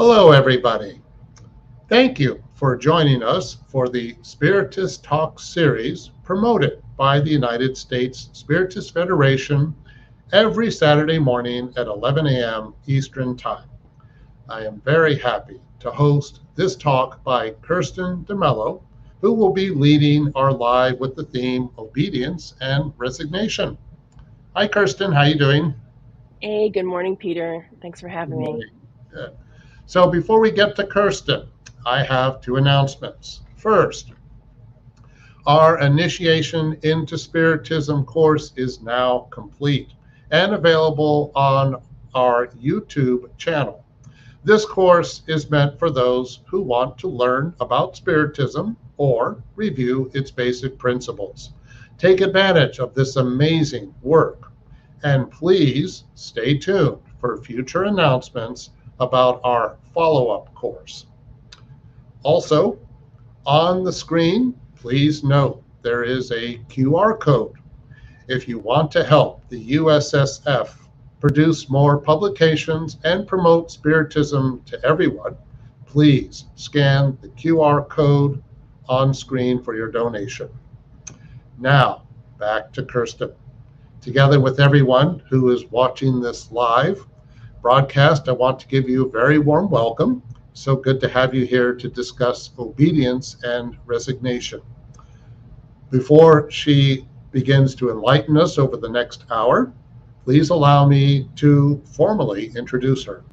Hello, everybody. Thank you for joining us for the Spiritist Talk series promoted by the United States Spiritist Federation every Saturday morning at 11 a.m. Eastern Time. I am very happy to host this talk by Kirsten DeMelo, who will be leading our live with the theme Obedience and Resignation. Hi, Kirsten. How you doing? Hey, good morning, Peter. Thanks for Good having me. morning. Good. So before we get to Kirsten, I have two announcements. First, our initiation into Spiritism course is now complete and available on our YouTube channel. This course is meant for those who want to learn about Spiritism or review its basic principles. Take advantage of this amazing work, and please stay tuned for future announcements about our follow-up course. Also, on the screen, please note there is a QR code. If you want to help the USSF produce more publications and promote Spiritism to everyone, please scan the QR code on screen for your donation. Now, back to Kirsten. Together with everyone who is watching this live broadcast, I want to give you a very warm welcome. So good to have you here to discuss obedience and resignation. Before she begins to enlighten us over the next hour, please allow me to formally introduce her.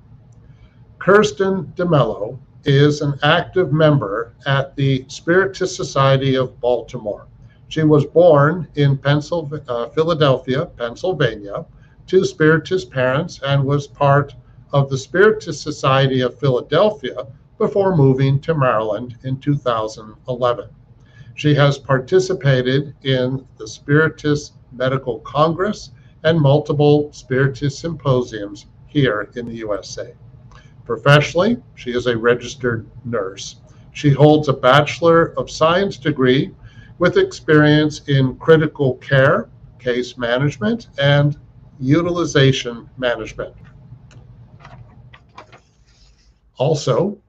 Kirsten DeMelo is an active member at the Spiritist Society of Baltimore. She was born in Philadelphia, Pennsylvania, to Spiritist parents and was part of the Spiritist Society of Philadelphia before moving to Maryland in 2011. She has participated in the Spiritist Medical Congress and multiple Spiritist symposiums here in the USA. Professionally, she is a registered nurse. She holds a Bachelor of Science degree with experience in critical care, case management, and utilization management. Also,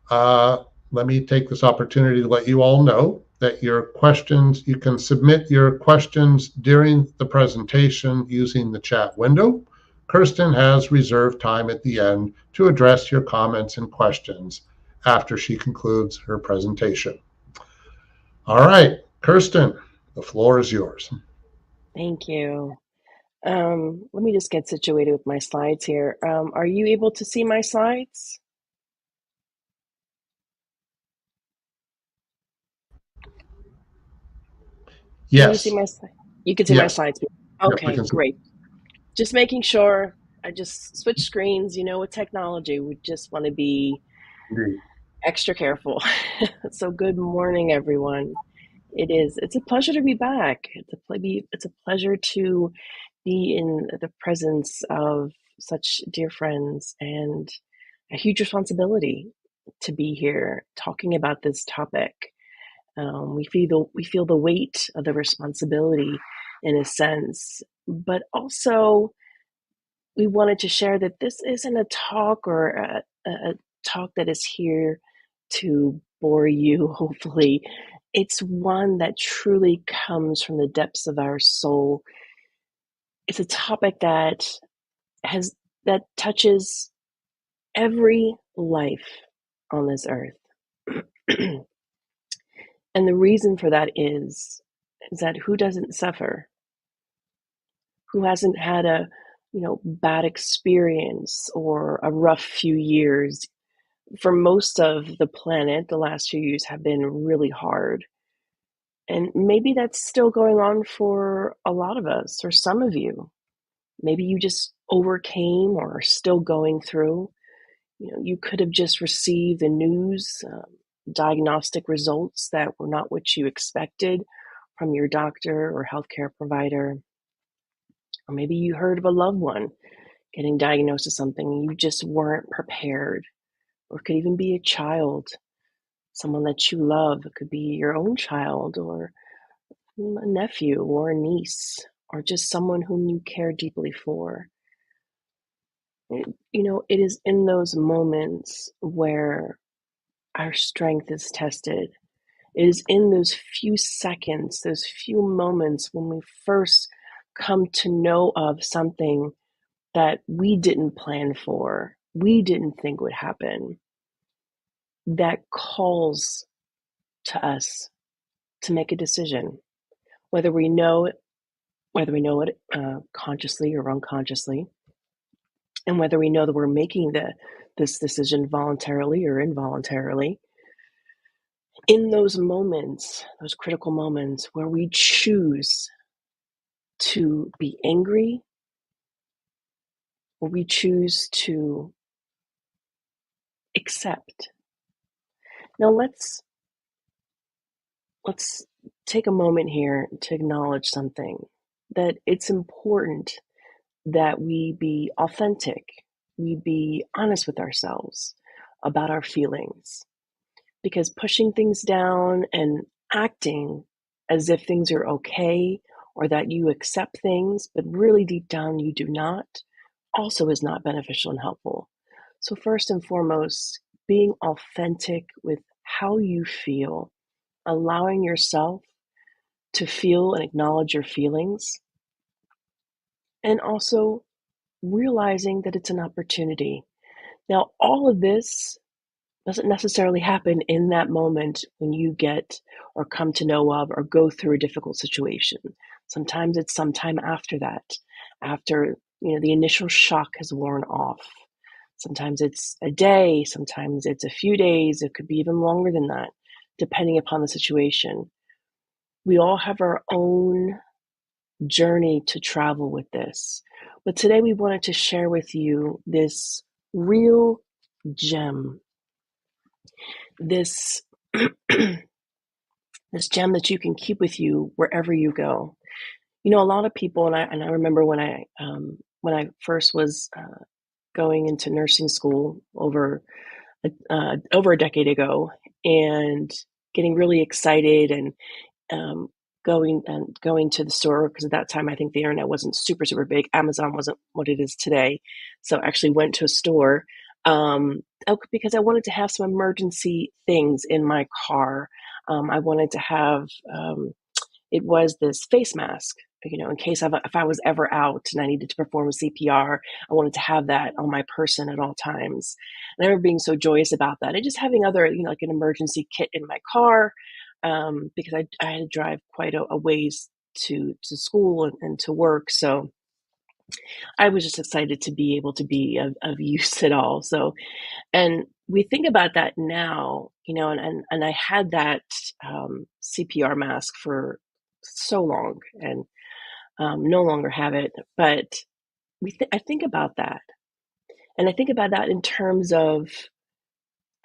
let me take this opportunity to let you all know that you can submit your questions during the presentation using the chat window. Kirsten has reserved time at the end to address your comments and questions after she concludes her presentation. All right, Kirsten, the floor is yours. Thank you. Let me just get situated with my slides here. Are you able to see my slides? Can you see Yes. my slides? You can see my Yes. slides. Yep, we Okay, can see. great. Just making sure. I just switched screens. With technology, we just want to be Indeed. extra careful. So good morning, everyone. It's a pleasure to be back. It's a pleasure to be in the presence of such dear friends and a huge responsibility to be here talking about this topic. We feel the weight of the responsibility in a sense, but also we wanted to share that this isn't a talk or a talk that is here to bore you, hopefully. It's one that truly comes from the depths of our soul. It's a topic that touches every life on this earth. And the reason for that is that who doesn't suffer? Who hasn't had a bad experience or a rough few years? For most of the planet, the last few years have been really hard. And maybe that's still going on for a lot of us or some of you. Maybe you just overcame or are still going through. You could have just received the news, diagnostic results that were not what you expected from your doctor or healthcare provider. Or maybe you heard of a loved one getting diagnosed with something and you just weren't prepared. Or it could even be a child, someone that you love. It could be your own child or a nephew or a niece or just someone whom you care deeply for. It is in those moments where our strength is tested. It is in those few seconds, those few moments when we first come to know of something that we didn't plan for, we didn't think would happen, that calls to us to make a decision, whether we know it, consciously or unconsciously, and whether we know that we're making this decision voluntarily or involuntarily. In those moments, those critical moments where we choose to be angry, or we choose to accept. Now let's take a moment here to acknowledge something, that it's important that we be authentic, we be honest with ourselves about our feelings, because pushing things down and acting as if things are okay or that you accept things, but really deep down you do not, also is not beneficial and helpful. So first and foremost, being authentic with how you feel, allowing yourself to feel and acknowledge your feelings, and also realizing that it's an opportunity. Now, all of this doesn't necessarily happen in that moment when you get or come to know of or go through a difficult situation. Sometimes it's sometime after that, after the initial shock has worn off. Sometimes it's a day, sometimes it's a few days, it could be even longer than that, depending upon the situation. We all have our own journey to travel with this. But today we wanted to share with you this real gem, this this gem that you can keep with you wherever you go. A lot of people, and I remember when I first was going into nursing school over a decade ago, and getting really excited and going to the store, because at that time I think the internet wasn't super big. Amazon wasn't what it is today, so I actually went to a store because I wanted to have some emergency things in my car. I wanted to have it was this face mask, in case if I was ever out and I needed to perform a CPR. I wanted to have that on my person at all times. And I remember being so joyous about that, and just having other, like an emergency kit in my car, because I had to drive quite a ways to school and to work. So I was just excited to be able to be of use at all. So, and we think about that now, and I had that CPR mask for so long, and no longer have it. But I think about that, and I think about that in terms of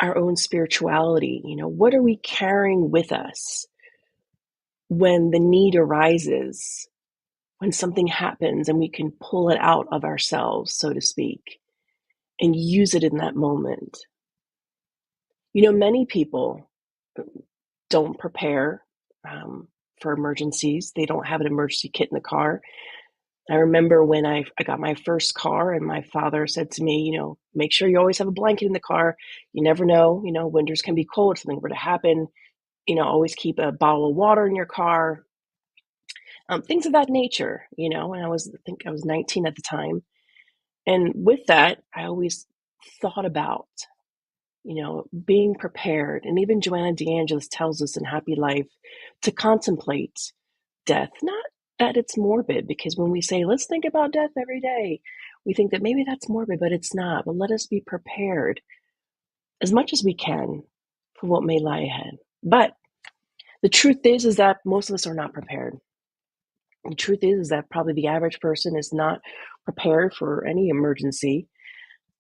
our own spirituality. What are we carrying with us when the need arises, when something happens, and we can pull it out of ourselves, so to speak, and use it in that moment? Many people don't prepare for emergencies. They don't have an emergency kit in the car. I remember when I got my first car, and my father said to me, make sure you always have a blanket in the car. You never know, winters can be cold, if something were to happen, always keep a bottle of water in your car, things of that nature, and I think I was 19 at the time. And with that, I always thought about, being prepared. And even Joanna DeAngelis tells us in Happy Life to contemplate death. Not that it's morbid, because when we say, let's think about death every day, we think that maybe that's morbid, but it's not. But let us be prepared as much as we can for what may lie ahead. But the truth is that most of us are not prepared. The truth is that probably the average person is not prepared for any emergency,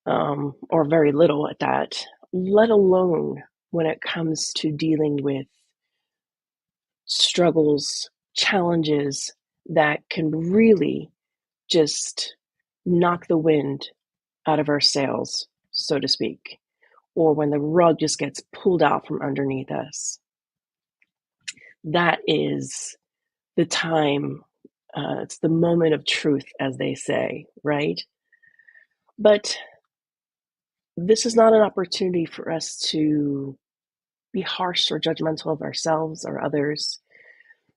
or very little at that, let alone when it comes to dealing with struggles, challenges that can really just knock the wind out of our sails, so to speak, or when the rug just gets pulled out from underneath us. That is the time, it's the moment of truth, as they say, right? But this is not an opportunity for us to be harsh or judgmental of ourselves or others.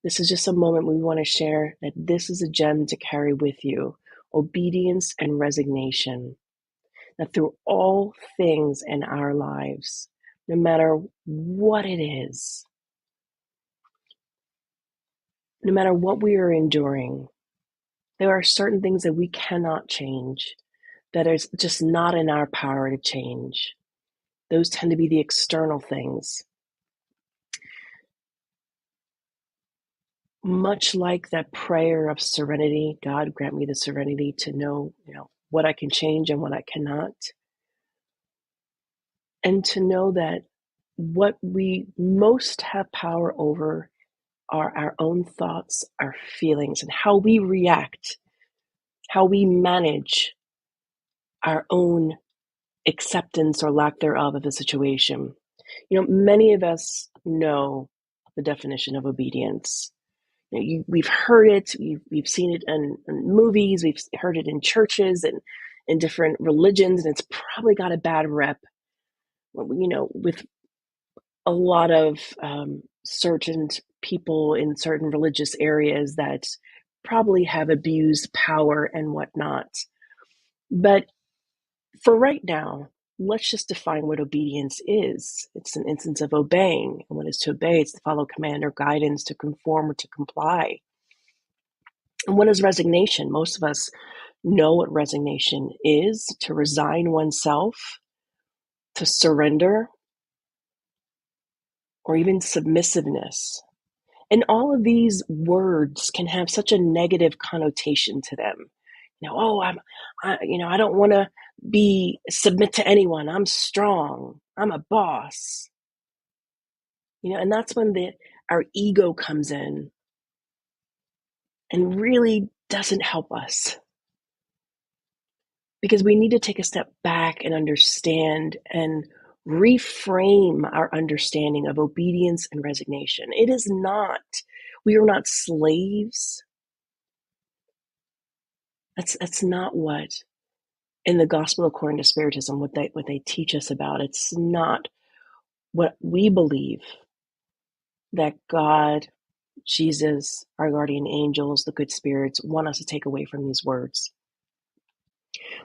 This is just a moment we want to share that this is a gem to carry with you: obedience and resignation. That through all things in our lives, no matter what it is, no matter what we are enduring, there are certain things that we cannot change, that is just not in our power to change. Those tend to be the external things. Much like that prayer of serenity, God grant me the serenity to know, what I can change and what I cannot. And to know that what we most have power over are our own thoughts, our feelings, and how we react, how we manage our own acceptance or lack thereof of the situation. Many of us know the definition of obedience. We've heard it, we've seen it in movies, we've heard it in churches and in different religions, and it's probably got a bad rep, with a lot of certain people in certain religious areas that probably have abused power and whatnot. But for right now, let's just define what obedience is. It's an instance of obeying. And what is to obey? It's to follow command or guidance, to conform or to comply. And what is resignation? Most of us know what resignation is: to resign oneself, to surrender, or even submissiveness. And all of these words can have such a negative connotation to them. I don't want to submit to anyone. I'm strong. I'm a boss. And that's when our ego comes in and really doesn't help us, because we need to take a step back and understand and reframe our understanding of obedience and resignation. We are not slaves. That's not what in the gospel according to Spiritism, what they teach us about. It's not what we believe that God, Jesus, our guardian angels, the good spirits want us to take away from these words,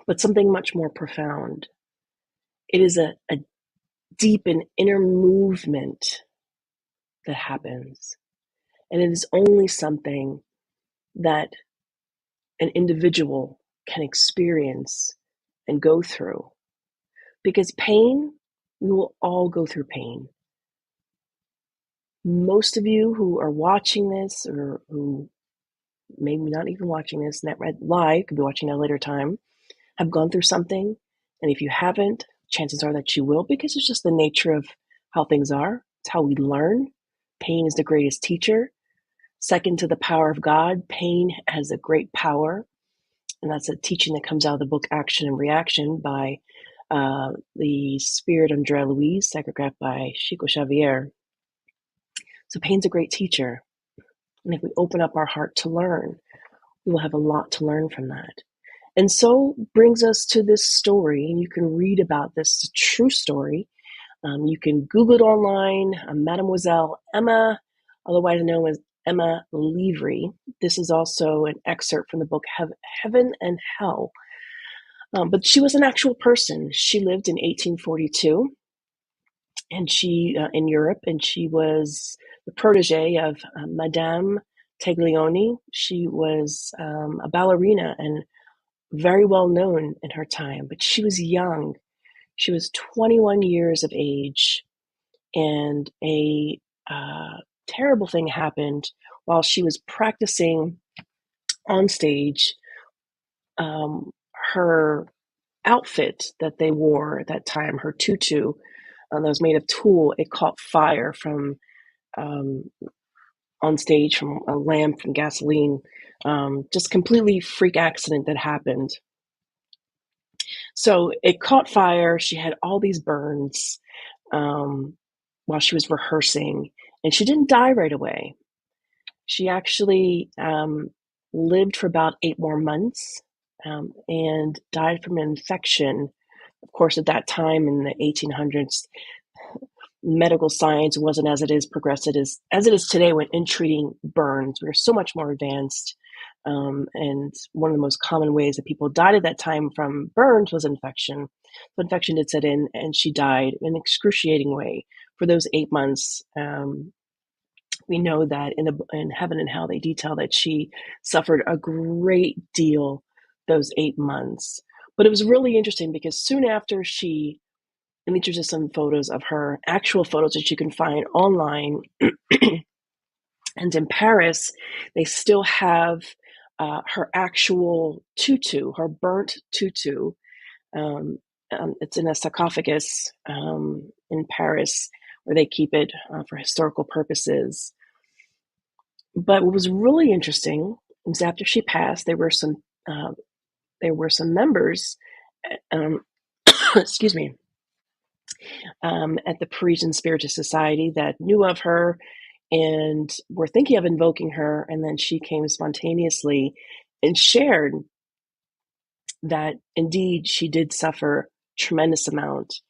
but something much more profound. It is a deep and inner movement that happens, and it is only something that an individual can experience and go through. Because pain, we will all go through pain. Most of you who are watching this, or who maybe not even watching this live, could be watching at a later time, have gone through something. And if you haven't, chances are that you will, because it's just the nature of how things are. It's how we learn. Pain is the greatest teacher. Second to the power of God, pain has a great power. And that's a teaching that comes out of the book Action and Reaction by the spirit Andrea Louise, psychographed by Chico Xavier. So pain's a great teacher. And if we open up our heart to learn, we will have a lot to learn from that. And so brings us to this story, and you can read about this true story. You can Google it online, Mademoiselle Emma, otherwise known as Emma Levry. This is also an excerpt from the book Heaven and Hell. But she was an actual person. She lived in 1842, and she in Europe, and she was the protege of Madame Taglioni. She was a ballerina and very well known in her time, but she was young. She was 21 years of age, and a terrible thing happened while she was practicing on stage. Her outfit that they wore at that time, her tutu, that was made of tulle, it caught fire from on stage from a lamp from gasoline. Just completely freak accident that happened. So it caught fire. She had all these burns while she was rehearsing, and she didn't die right away. She actually lived for about 8 more months and died from an infection. Of course, at that time in the 1800s, medical science wasn't as it is progressive as it is today when in treating burns. We were so much more advanced. And one of the most common ways that people died at that time from burns was infection. So infection did set in, and she died in an excruciating way for those 8 months. We know that in Heaven and Hell, they detail that she suffered a great deal those 8 months. But it was really interesting because soon after and these are just some photos of her, actual photos that you can find online. And in Paris, they still have her actual tutu, her burnt tutu. It's in a sarcophagus in Paris where they keep it for historical purposes. But what was really interesting was after she passed, there were some members, excuse me, at the Parisian Spiritist Society that knew of her and were thinking of invoking her. And then she came spontaneously and shared that indeed she did suffer tremendous amount.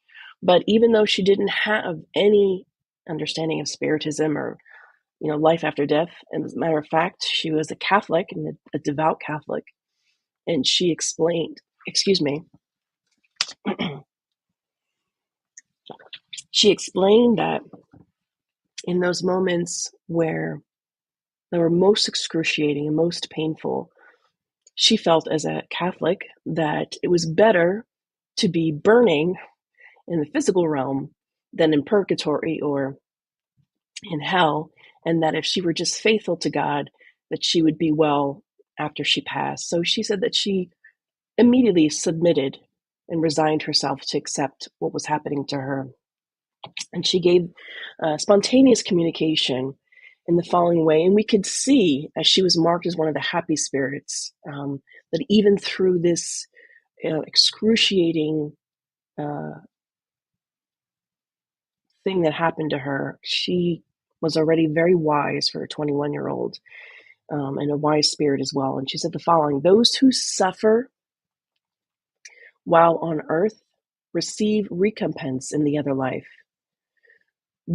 But even though she didn't have any understanding of Spiritism or life after death, and as a matter of fact, she was a Catholic and a devout Catholic, and she explained, she explained that in those moments where they were most excruciating and most painful, she felt as a Catholic that it was better to be burning in the physical realm than in purgatory or in hell, and that if she were just faithful to God, that she would be well after she passed. So she said that she immediately submitted and resigned herself to accept what was happening to her. And she gave spontaneous communication in the following way. And we could see, as she was marked as one of the happy spirits, that even through this excruciating thing that happened to her, she was already very wise for a 21-year-old, and a wise spirit as well. And she said the following: those who suffer while on earth receive recompense in the other life.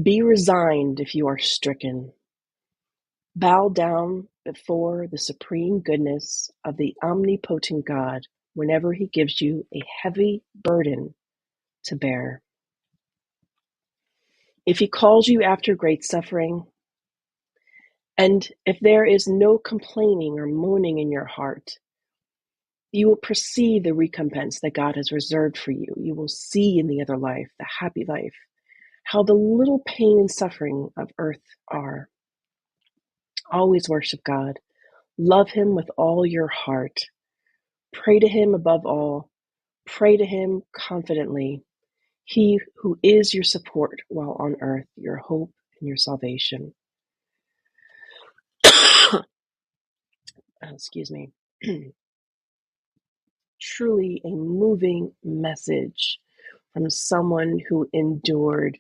Be resigned if you are stricken. Bow down before the supreme goodness of the omnipotent God whenever he gives you a heavy burden to bear. If he calls you after great suffering, and if there is no complaining or moaning in your heart, you will perceive the recompense that God has reserved for you. You will see in the other life, the happy life, how the little pain and suffering of earth are. Always worship God. Love him with all your heart. Pray to him above all. Pray to him confidently. He who is your support while on earth, your hope and your salvation. Excuse me. Truly a moving message from someone who endured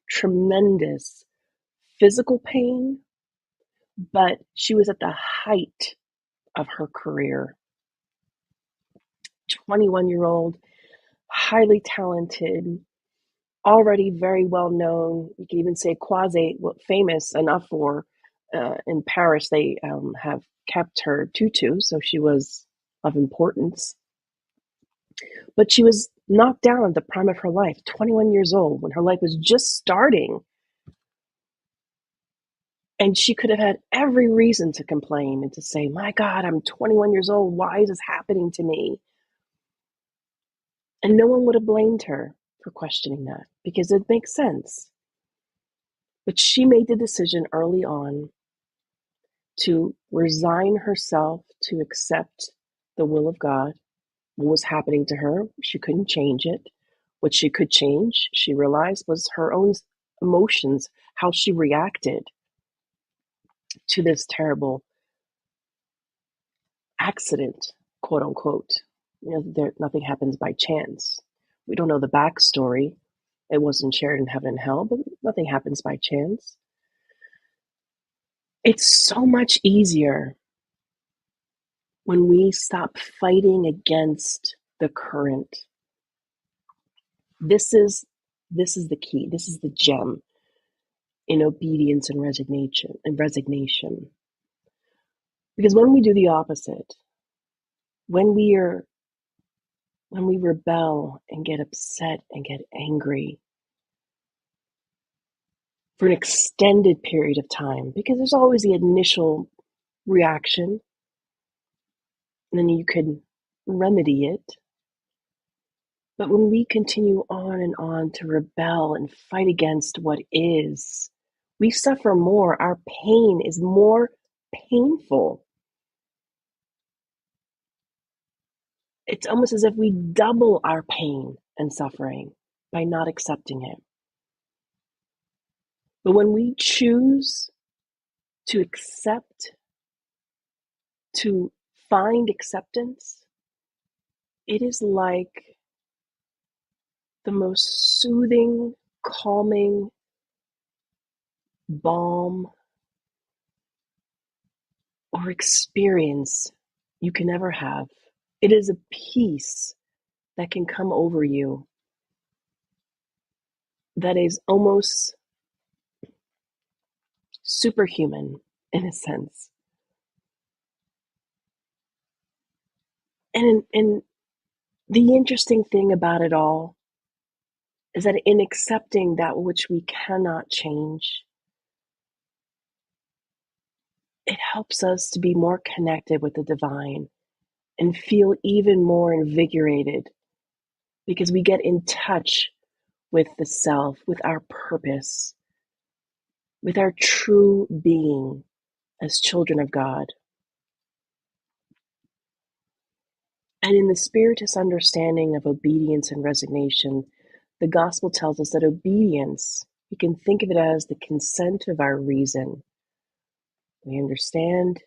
tremendous physical pain, but she was at the height of her career. 21-year-old, highly talented, already very well known. You can even say quasi famous enough for in Paris they have kept her tutu, so she was of importance. But she was knocked down at the prime of her life, 21 years old, when her life was just starting. And she could have had every reason to complain and to say, my God, I'm 21 years old. Why is this happening to me? And no one would have blamed her for questioning that because it makes sense. But she made the decision early on to resign herself to accept the will of God. What was happening to her, she couldn't change it. What she could change, she realized, was her own emotions, how she reacted to this terrible accident, quote unquote. Nothing happens by chance. We don't know the backstory. It wasn't shared in Heaven and Hell, but nothing happens by chance. It's so much easier when we stop fighting against the current. This is the key. This is the gem in obedience and resignation. Because when we do the opposite, when we rebel and get upset and get angry for an extended period of time, because there's always the initial reaction, and then you can remedy it. But when we continue on and on to rebel and fight against what is, we suffer more. Our pain is more painful. It's almost as if we double our pain and suffering by not accepting it. But when we choose to accept, to find acceptance, it is like the most soothing, calming balm or experience you can ever have. It is a peace that can come over you that is almost superhuman in a sense. And the interesting thing about it all is that in accepting that which we cannot change, it helps us to be more connected with the divine and feel even more invigorated because we get in touch with the self, with our purpose, with our true being as children of God. And in the Spiritist understanding of obedience and resignation, the gospel tells us that obedience, we can think of it as the consent of our reason. We understand.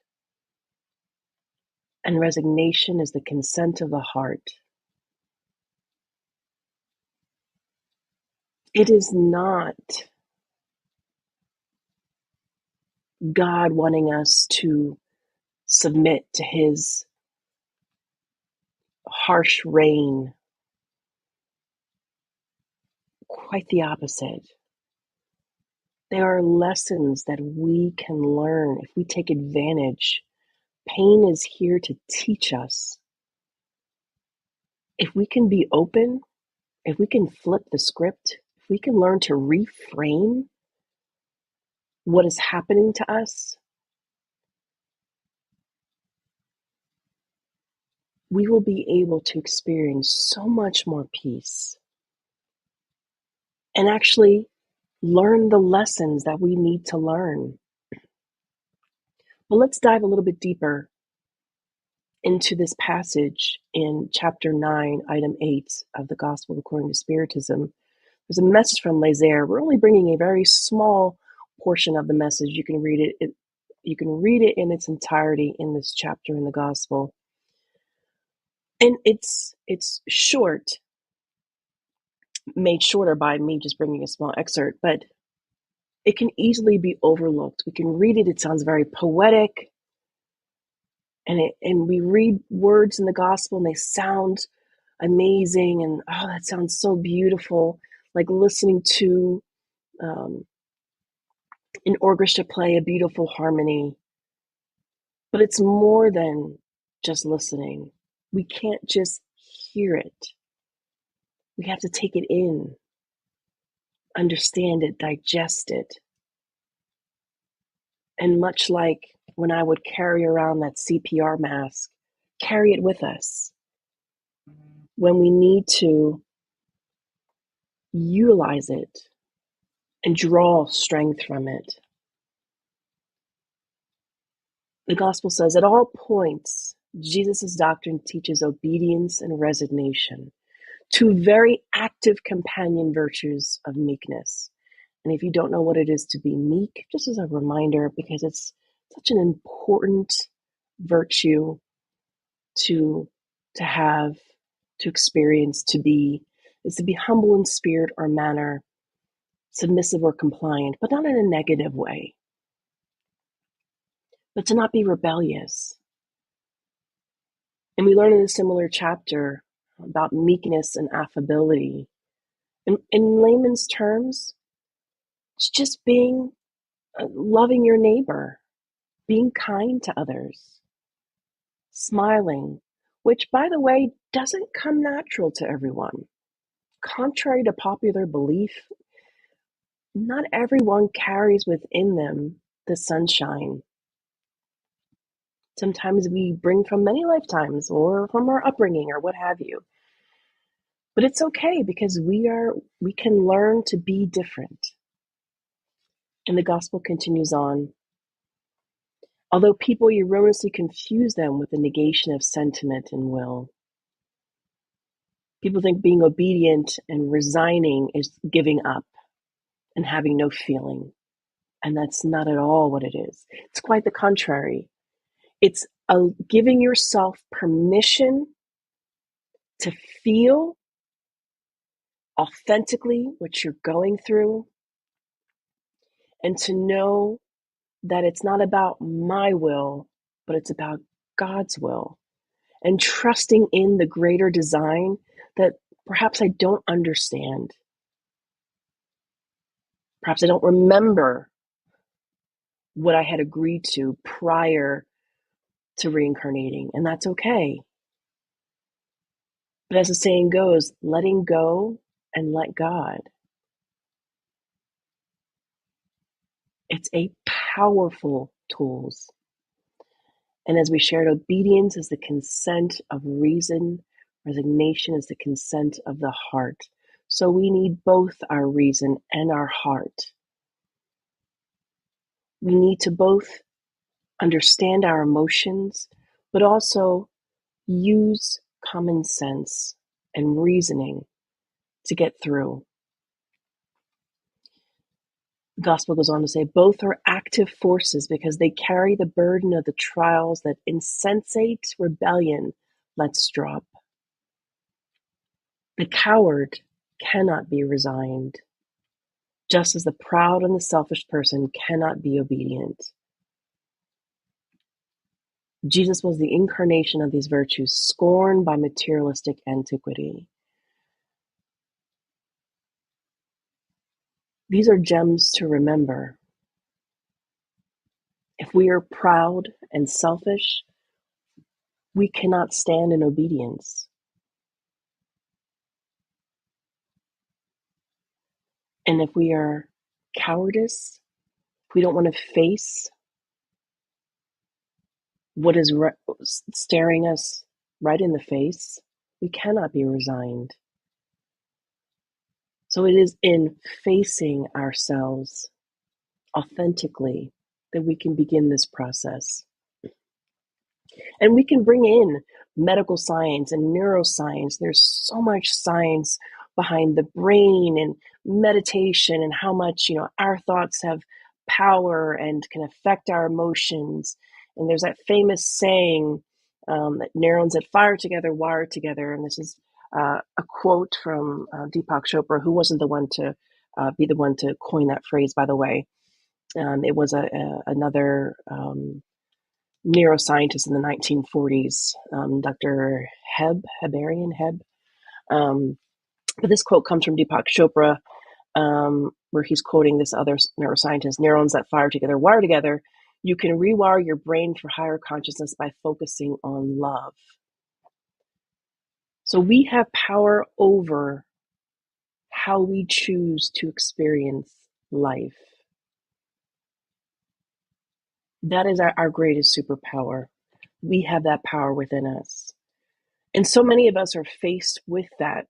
And resignation is the consent of the heart. It is not God wanting us to submit to his harsh reign. Quite the opposite. There are lessons that we can learn if we take advantage. Pain is here to teach us. If we can be open, if we can flip the script, if we can learn to reframe what is happening to us, we will be able to experience so much more peace and actually learn the lessons that we need to learn. Well, let's dive a little bit deeper into this passage in chapter 9, item 8 of the Gospel according to Spiritism. There's a message from Lazaire. We're only bringing a very small portion of the message. You can read it in its entirety in this chapter in the Gospel. And it's short, made shorter by me just bringing a small excerpt, but it can easily be overlooked. We can read it. It sounds very poetic. And we read words in the gospel and they sound amazing. And oh, that sounds so beautiful. Like listening to an orchestra play a beautiful harmony. But it's more than just listening. We can't just hear it. We have to take it in, understand it, digest it. And much like when I would carry around that CPR mask, carry it with us. When we need to utilize it and draw strength from it. The gospel says, at all points, Jesus' doctrine teaches obedience and resignation, two very active companion virtues of meekness. And if you don't know what it is to be meek, just as a reminder, because it's such an important virtue to have, to experience, to be, is to be humble in spirit or manner, submissive or compliant, but not in a negative way. But to not be rebellious. And we learn in a similar chapter about meekness and affability. In layman's terms, it's just being loving your neighbor, being kind to others, smiling, which, by the way, doesn't come natural to everyone. Contrary to popular belief, not everyone carries within them the sunshine. Sometimes we bring from many lifetimes or from our upbringing or what have you. But it's okay because we can learn to be different. And the gospel continues on. Although people erroneously confuse them with the negation of sentiment and will. People think being obedient and resigning is giving up and having no feeling. And that's not at all what it is. It's quite the contrary. It's giving yourself permission to feel authentically what you're going through and to know that it's not about my will, but it's about God's will, and trusting in the greater design that perhaps I don't understand. Perhaps I don't remember what I had agreed to prior to reincarnating, and that's okay. But as the saying goes, letting go and let God. It's a powerful tools. And as we shared, obedience is the consent of reason. Resignation is the consent of the heart. So we need both our reason and our heart. We need to both understand our emotions, but also use common sense and reasoning to get through. The gospel goes on to say both are active forces because they carry the burden of the trials that insensate rebellion lets drop. The coward cannot be resigned, just as the proud and the selfish person cannot be obedient. Jesus was the incarnation of these virtues, scorned by materialistic antiquity. These are gems to remember. If we are proud and selfish, we cannot stand in obedience. And if we are cowardice, if we don't want to face what is staring us right in the face, we cannot be resigned. So it is in facing ourselves authentically that we can begin this process. And we can bring in medical science and neuroscience. There's so much science behind the brain and meditation and how much, our thoughts have power and can affect our emotions. And there's that famous saying that neurons that fire together wire together. And this is a quote from Deepak Chopra, who wasn't the one to be the one to coin that phrase, by the way. It was another neuroscientist in the 1940s, Dr. Hebarian Heb. But this quote comes from Deepak Chopra, where he's quoting this other neuroscientist: neurons that fire together wire together. You can rewire your brain for higher consciousness by focusing on love. So we have power over how we choose to experience life. That is our greatest superpower. We have that power within us. And so many of us are faced with that,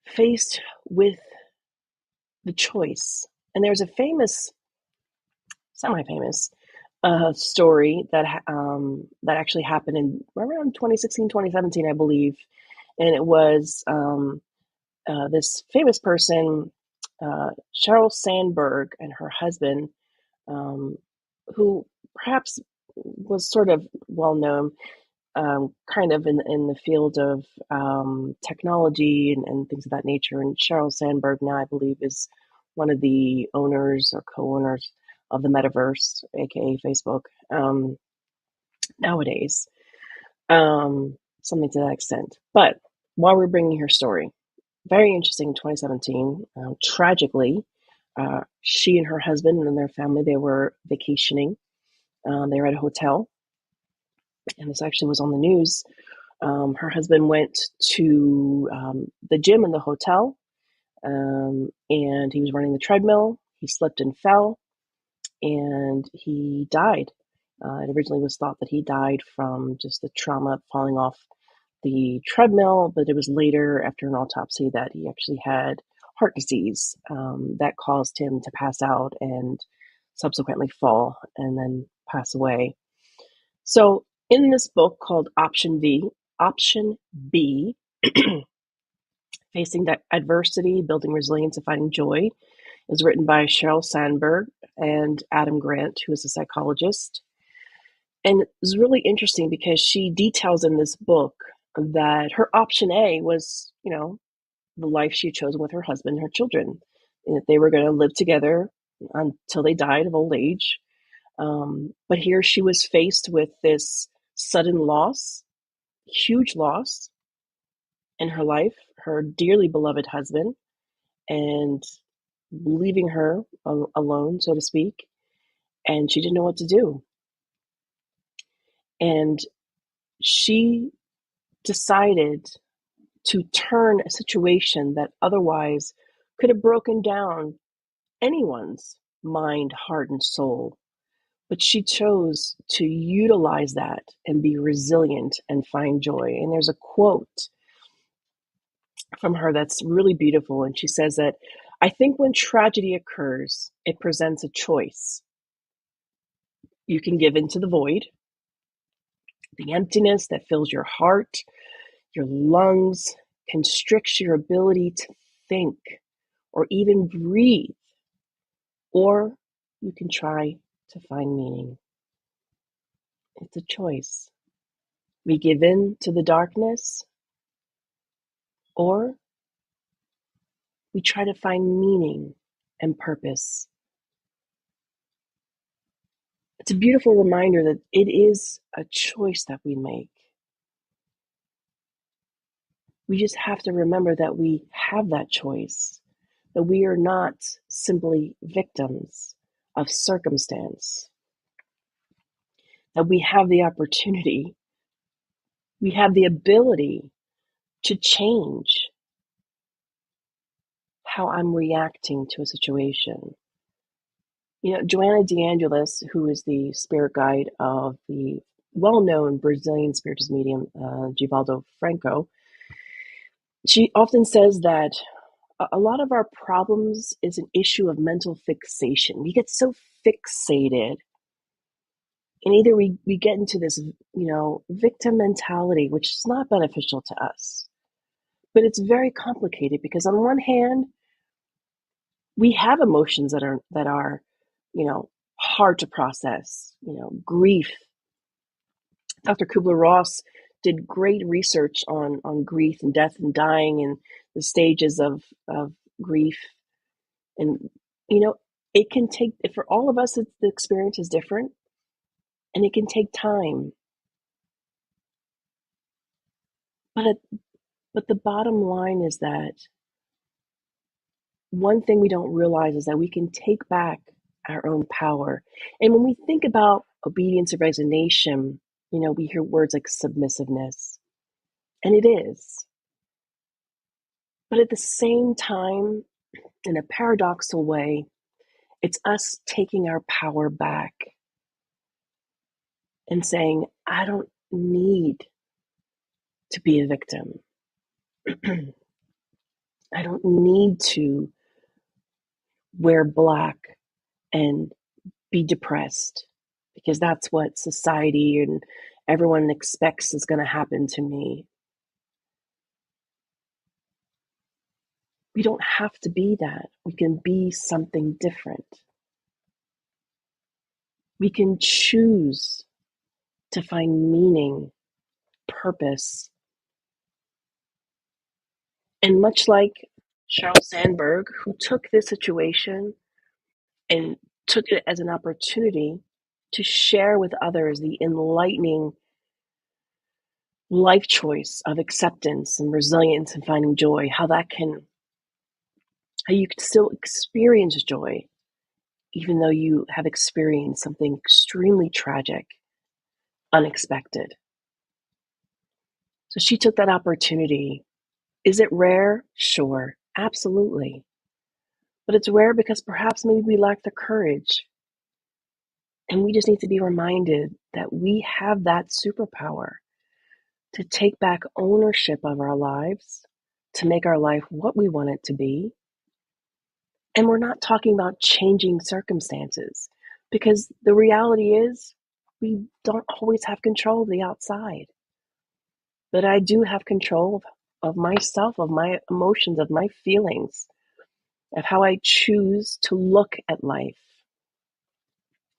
faced with the choice. And there's a famous, semi-famous story that actually happened in around 2016, 2017, I believe. And it was this famous person, Sheryl Sandberg, and her husband, who perhaps was sort of well known, kind of in the field of technology and things of that nature. And Sheryl Sandberg now, I believe, is one of the owners or co-owners of the metaverse, aka Facebook, nowadays. Something to that extent. But while we're bringing her story, very interesting. In 2017, tragically, she and her husband and their family, they were vacationing. They were at a hotel, and this actually was on the news. Her husband went to the gym in the hotel, and he was running the treadmill. He slipped and fell, and he died. It originally was thought that he died from just the trauma of falling off the treadmill, but it was later, after an autopsy, that he actually had heart disease that caused him to pass out and subsequently fall and then pass away. So in this book called Option B, Facing Adversity, Building Resilience, and Finding Joy, is written by Sheryl Sandberg and Adam Grant, who is a psychologist. And it's really interesting because she details in this book that her option A was, the life she had chosen with her husband and her children, and that they were going to live together until they died of old age. But here she was faced with this sudden loss, huge loss in her life, her dearly beloved husband, and leaving her alone, so to speak, and she didn't know what to do. And she decided to turn a situation that otherwise could have broken down anyone's mind, heart, and soul. But she chose to utilize that and be resilient and find joy. And there's a quote from her that's really beautiful. And she says that, "I think when tragedy occurs, it presents a choice. You can give into the void, the emptiness that fills your heart, your lungs, constricts your ability to think or even breathe, or you can try to find meaning. It's a choice. We give in to the darkness, or we try to find meaning and purpose." It's a beautiful reminder that it is a choice that we make. We just have to remember that we have that choice, that we are not simply victims of circumstance, that we have the opportunity, we have the ability to change how I'm reacting to a situation. Joanna DeAngelis, who is the spirit guide of the well-known Brazilian Spiritist medium, Givaldo Franco, she often says that a lot of our problems is an issue of mental fixation. We get so fixated, and either we get into this, victim mentality, which is not beneficial to us. But it's very complicated because on one hand, we have emotions that are, hard to process, grief. Dr. Kubler-Ross did great research on grief and death and dying and the stages of grief. And, it can take, for all of us, the experience is different, and it can take time. But the bottom line is that one thing we don't realize is that we can take back our own power. And when we think about obedience and resignation, we hear words like submissiveness, and it is. But at the same time, in a paradoxical way, it's us taking our power back and saying, I don't need to be a victim. I don't need to wear black and be depressed because that's what society and everyone expects is going to happen to me. We don't have to be that. We can be something different. We can choose to find meaning, purpose. And much like Sheryl Sandberg, who took this situation and took it as an opportunity to share with others the enlightening life choice of acceptance and resilience and finding joy, how you can still experience joy even though you have experienced something extremely tragic, unexpected. So she took that opportunity. Is it rare? Sure, absolutely. But it's rare because perhaps maybe we lack the courage. And we just need to be reminded that we have that superpower to take back ownership of our lives, to make our life what we want it to be. And we're not talking about changing circumstances, because the reality is we don't always have control of the outside. But I do have control of myself, of my emotions, of my feelings, of how I choose to look at life.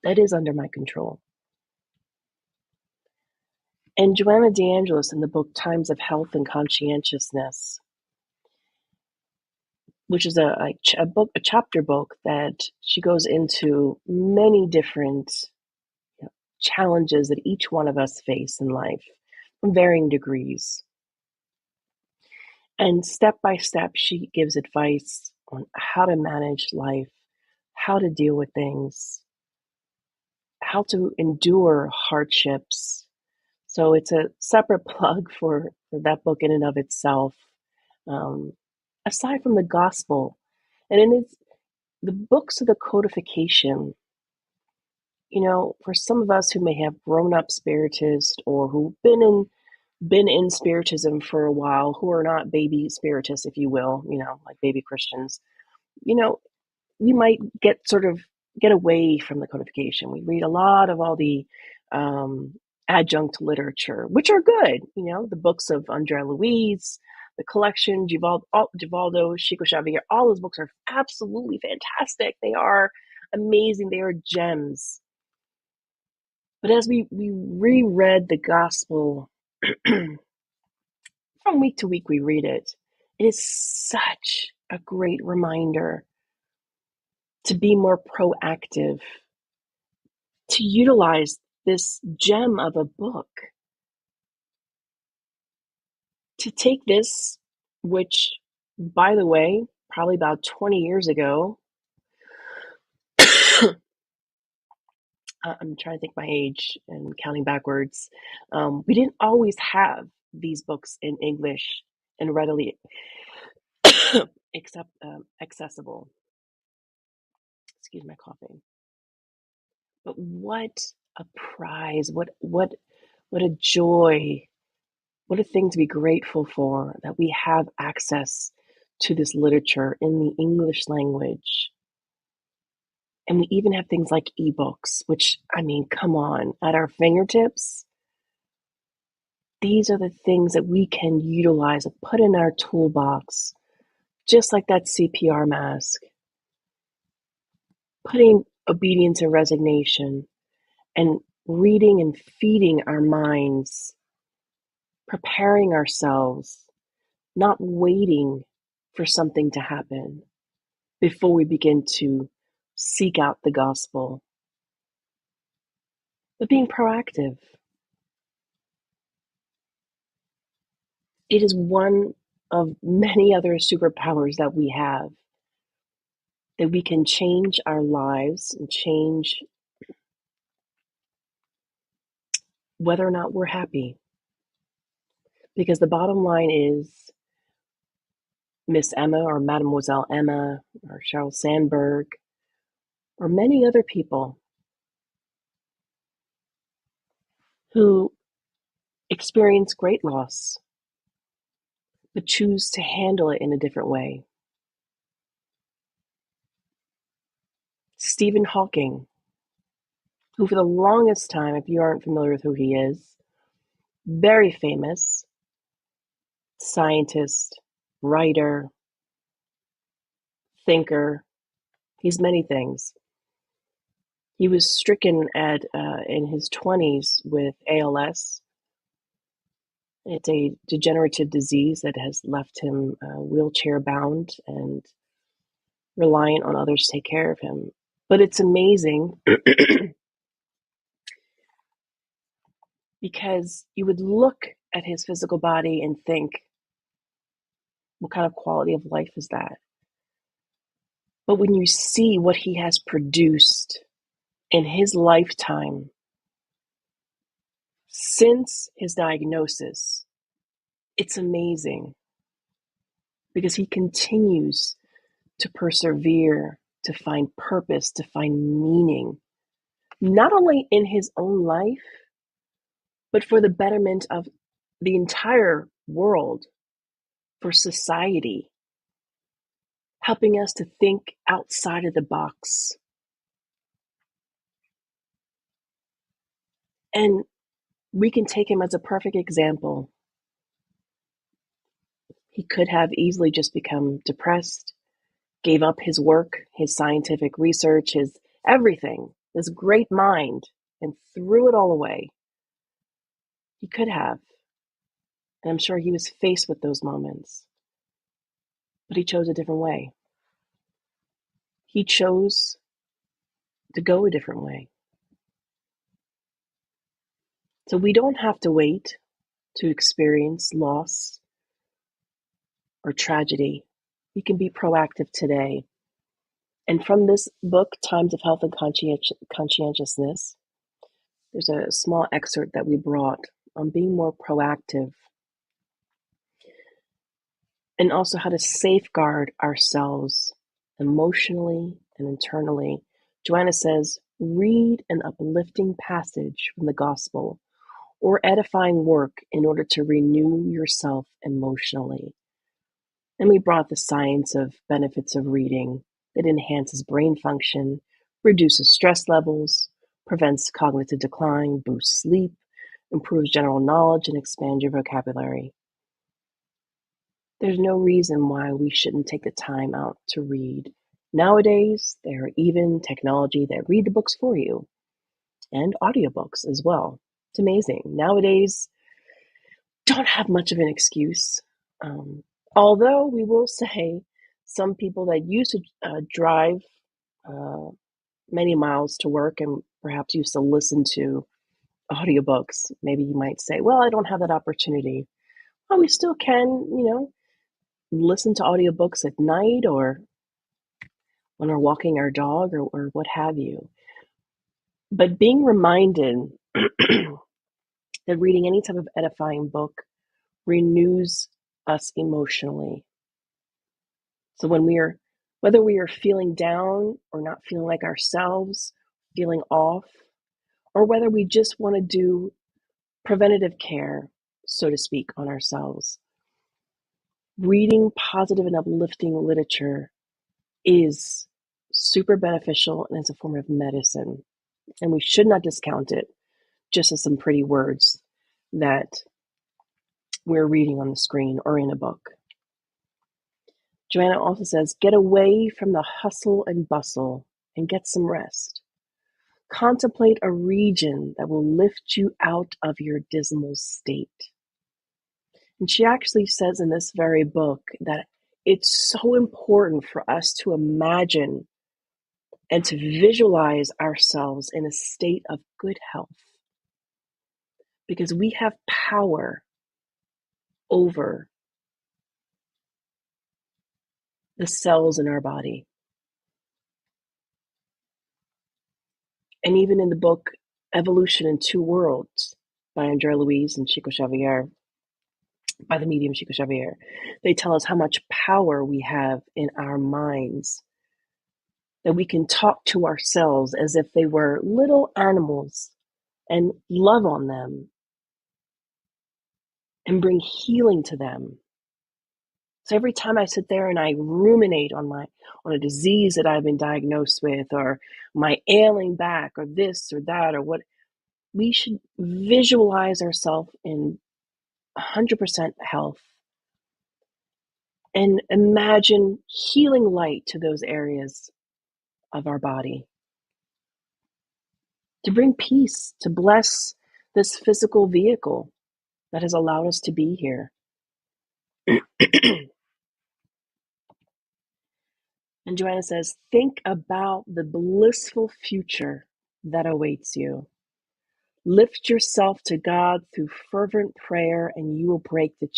That is under my control. And Joanna DeAngelis, in the book Times of Health and Conscientiousness, which is a chapter book that she goes into many different challenges that each one of us face in life from varying degrees. And step by step, she gives advice on how to manage life, how to deal with things, how to endure hardships. So it's a separate plug for that book in and of itself. Aside from the gospel, and in the books of the codification, for some of us who may have grown up Spiritist or who've been in Spiritism for a while, who are not baby Spiritists, if you will, like baby Christians, we might get away from the codification. We read a lot of all the adjunct literature, which are good. The books of Andrea Louise, the collection, Givaldo, Chico Xavier, all those books are absolutely fantastic. They are amazing. They are gems. But as we reread the gospel, from week to week we read it, it is such a great reminder to be more proactive, to utilize this gem of a book, to take this, which, by the way, probably about 20 years ago, I'm trying to think my age and counting backwards, we didn't always have these books in English and readily accessible. Excuse my coughing. But what a prize, what a joy, what a thing to be grateful for, that we have access to this literature in the English language. And we even have things like ebooks, which, come on, at our fingertips. These are the things that we can utilize and put in our toolbox, just like that CPR mask. Putting obedience and resignation and reading and feeding our minds, preparing ourselves, not waiting for something to happen before we begin to seek out the gospel, but being proactive. It is one of many other superpowers that we have, that we can change our lives and change whether or not we're happy. Because the bottom line is, Miss Emma or Mademoiselle Emma or Sheryl Sandberg or many other people who experience great loss but choose to handle it in a different way. Stephen Hawking, who for the longest time, if you aren't familiar with who he is, very famous scientist, writer, thinker. He's many things. He was stricken in his 20s with ALS. It's a degenerative disease that has left him wheelchair bound and reliant on others to take care of him. But it's amazing because you would look at his physical body and think, what kind of quality of life is that? But when you see what he has produced in his lifetime since his diagnosis, it's amazing because he continues to persevere, to find purpose, to find meaning, not only in his own life, but for the betterment of the entire world, for society, helping us to think outside of the box. And we can take him as a perfect example. He could have easily just become depressed, gave up his work, his scientific research, his everything, this great mind, and threw it all away. He could have. And I'm sure he was faced with those moments. But he chose a different way. He chose to go a different way. So we don't have to wait to experience loss or tragedy. We can be proactive today. And from this book, Times of Health and Conscientiousness, there's a small excerpt that we brought on being more proactive and also how to safeguard ourselves emotionally and internally. Joanna says, read an uplifting passage from the gospel or edifying work in order to renew yourself emotionally. And we brought the science of benefits of reading that enhances brain function, reduces stress levels, prevents cognitive decline, boosts sleep, improves general knowledge, and expands your vocabulary. There's no reason why we shouldn't take the time out to read. Nowadays, there are even technology that read the books for you and audiobooks as well. It's amazing. Nowadays, don't have much of an excuse. Although we will say some people that used to drive uh, many miles to work and perhaps used to listen to audiobooks, maybe you might say, well, I don't have that opportunity. Well, we still can, listen to audiobooks at night or when we're walking our dog or what have you. But being reminded that reading any type of edifying book renews us emotionally. So whether we are feeling down or not feeling like ourselves, feeling off, or whether we just want to do preventative care, so to speak, on ourselves, reading positive and uplifting literature is super beneficial and it's a form of medicine. And we should not discount it just as some pretty words that we're reading on the screen or in a book. Joanna also says, get away from the hustle and bustle and get some rest. Contemplate a region that will lift you out of your dismal state. And she actually says in this very book that it's so important for us to imagine and to visualize ourselves in a state of good health because we have power over the cells in our body. And even in the book, Evolution in Two Worlds by Andrea Louise and Chico Xavier, by the medium Chico Xavier, they tell us how much power we have in our minds, that we can talk to ourselves as if they were little animals and love on them and bring healing to them. So every time I sit there and I ruminate on a disease that I've been diagnosed with, or my ailing back, or this or that, or what, we should visualize ourselves in 100% health and imagine healing light to those areas of our body, to bring peace, to bless this physical vehicle that has allowed us to be here. And Joanna says, think about the blissful future that awaits you. Lift yourself to God through fervent prayer, and you will break the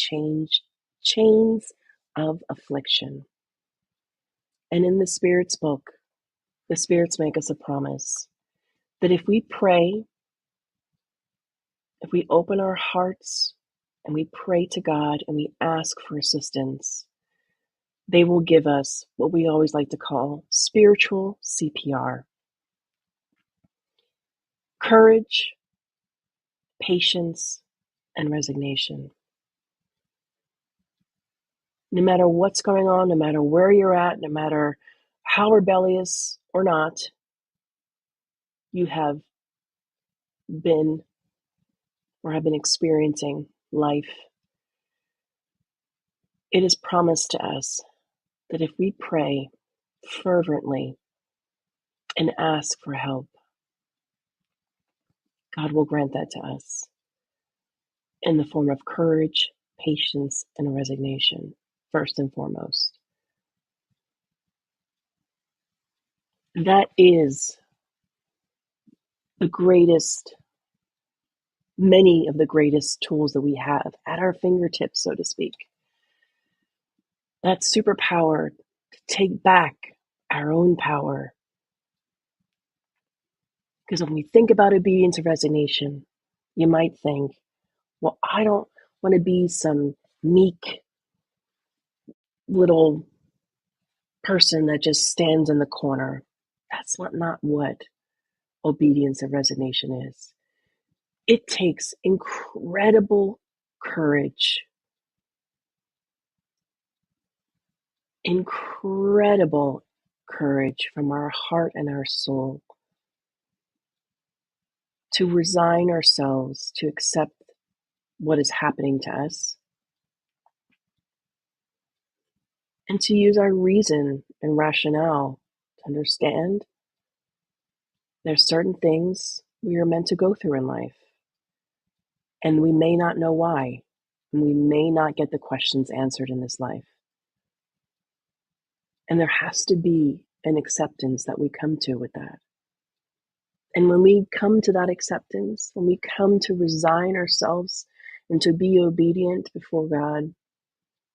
chains of affliction. And in the Spirit's book, the Spirits make us a promise that if we pray, if we open our hearts and we pray to God and we ask for assistance, they will give us what we always like to call spiritual CPR. Courage, patience, and resignation. No matter what's going on, no matter where you're at, no matter how rebellious or not you have been or have been experiencing life, it is promised to us that if we pray fervently and ask for help, God will grant that to us in the form of courage, patience, and resignation, first and foremost. That is many of the greatest tools that we have at our fingertips, so to speak. That superpower to take back our own power. Because when we think about obedience and resignation, you might think, well, I don't want to be some meek little person that just stands in the corner. That's not what obedience and resignation is. It takes incredible courage, from our heart and our soul to resign ourselves to accept what is happening to us and to use our reason and rationale to understand there's certain things we are meant to go through in life, and we may not know why, and we may not get the questions answered in this life. And there has to be an acceptance that we come to with that. And when we come to that acceptance, when we come to resign ourselves and to be obedient before God,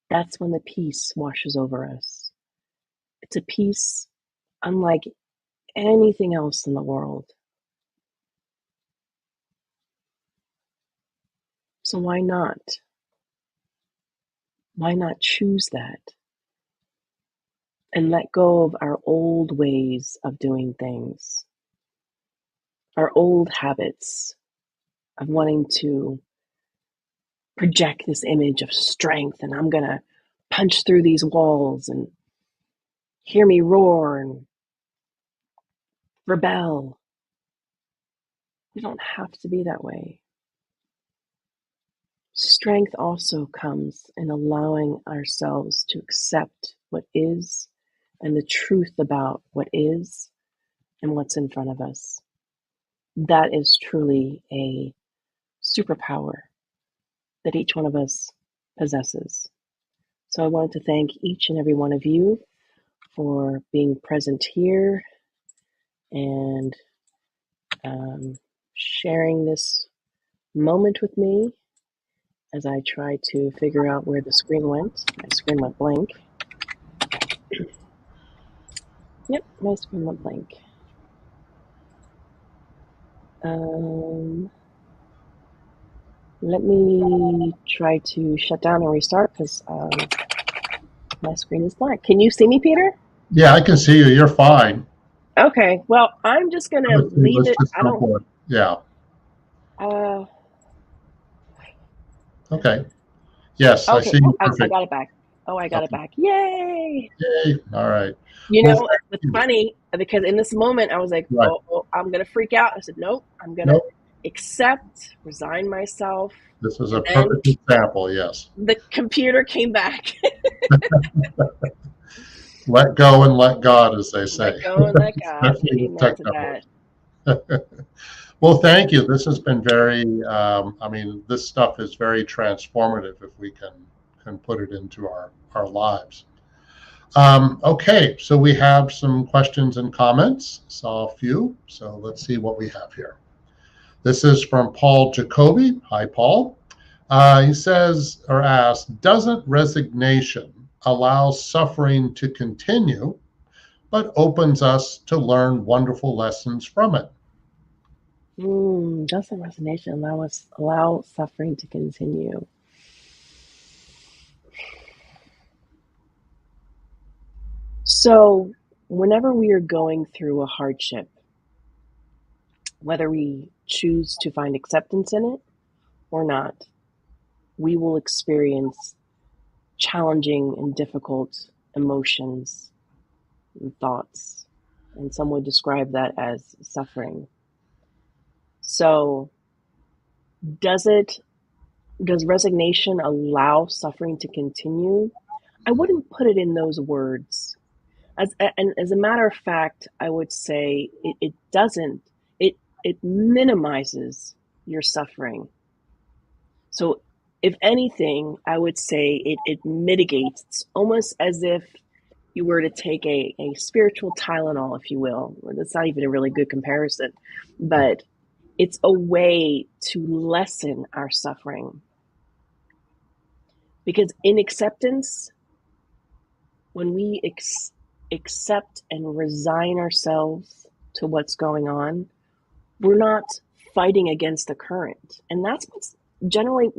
that's when the peace washes over us. It's a peace unlike anything else in the world. So why not? Why not choose that and let go of our old ways of doing things, our old habits of wanting to project this image of strength, and I'm going to punch through these walls and hear me roar and rebel. We don't have to be that way. Strength also comes in allowing ourselves to accept what is and the truth about what is and what's in front of us. That is truly a superpower that each one of us possesses. So I wanted to thank each and every one of you for being present here and sharing this moment with me as I try to figure out where the screen went. My screen went blank. Yep, my screen went blank. Let me try to shut down and restart because my screen is blank. Can you see me, Peter? Yeah, I can see you. You're fine. Okay, well, I'm just going to leave it. I don't. For it. Yeah. Okay. Yes, okay. I see you. I Perfect. got it back. Oh, I got it back. Yay! Yay. All right. You know, it's funny because in this moment I was like, right. oh, I'm going to freak out. I said, nope, I'm going to accept, resign myself. This is a perfect example, yes. The computer came back. Let go and let God, as they say. Let go and let God. Amen to that. Well, thank you. This has been very, this stuff is very transformative if we can put it into our lives. Okay, so we have some questions and comments. Saw a few, so let's see what we have here. This is from Paul Jacoby. Hi, Paul. He says or asks, doesn't resignation allow suffering to continue, but opens us to learn wonderful lessons from it? Doesn't resignation allow suffering to continue? So, whenever we are going through a hardship, whether we choose to find acceptance in it or not, we will experience challenging and difficult emotions and thoughts. And some would describe that as suffering. So, does resignation allow suffering to continue? I wouldn't put it in those words. As a matter of fact, I would say it doesn't. It minimizes your suffering. So, if anything, I would say it mitigates. It's almost as if you were to take a spiritual Tylenol, if you will. That's not even a really good comparison, but it's a way to lessen our suffering. Because in acceptance, when we accept and resign ourselves to what's going on, we're not fighting against the current. And that's what's generally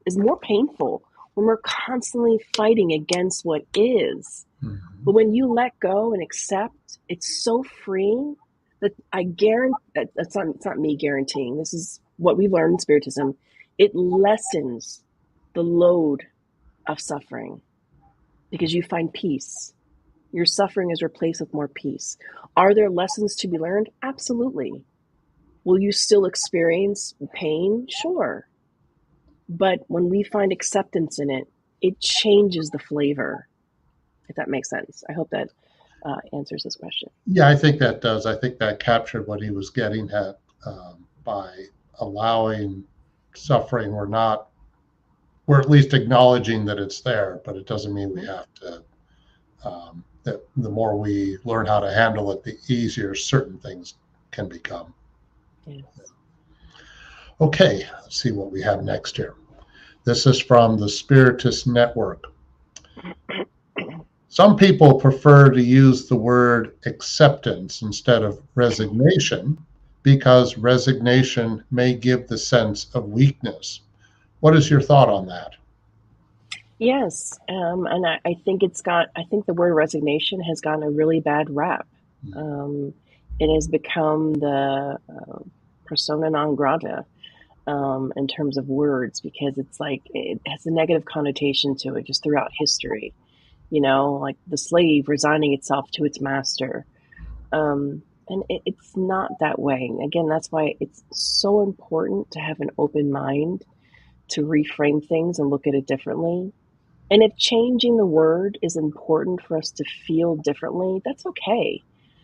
is more painful, when we're constantly fighting against what is. Mm-hmm. But when you let go and accept, it's so freeing that I guarantee, it's not me guaranteeing, this is what we learned in Spiritism, it lessens the load of suffering because you find peace. Your suffering is replaced with more peace. Are there lessons to be learned? Absolutely. Will you still experience pain? Sure. But when we find acceptance in it, it changes the flavor, if that makes sense. I hope that answers this question. Yeah, I think that does. I think that captured what he was getting at by allowing suffering. We're at least acknowledging that it's there, but it doesn't mean we have to, that the more we learn how to handle it, the easier certain things can become. Yes. Okay, let's see what we have next here. This is from the Spiritist Network. Some people prefer to use the word acceptance instead of resignation because resignation may give the sense of weakness. What is your thought on that? Yes, and I think I think the word resignation has gotten a really bad rap. It has become the persona non grata in terms of words, because it's like it has a negative connotation to it just throughout history. Like the slave resigning itself to its master. And it's not that way. Again, that's why it's so important to have an open mind, to reframe things and look at it differently. And if changing the word is important for us to feel differently, that's okay.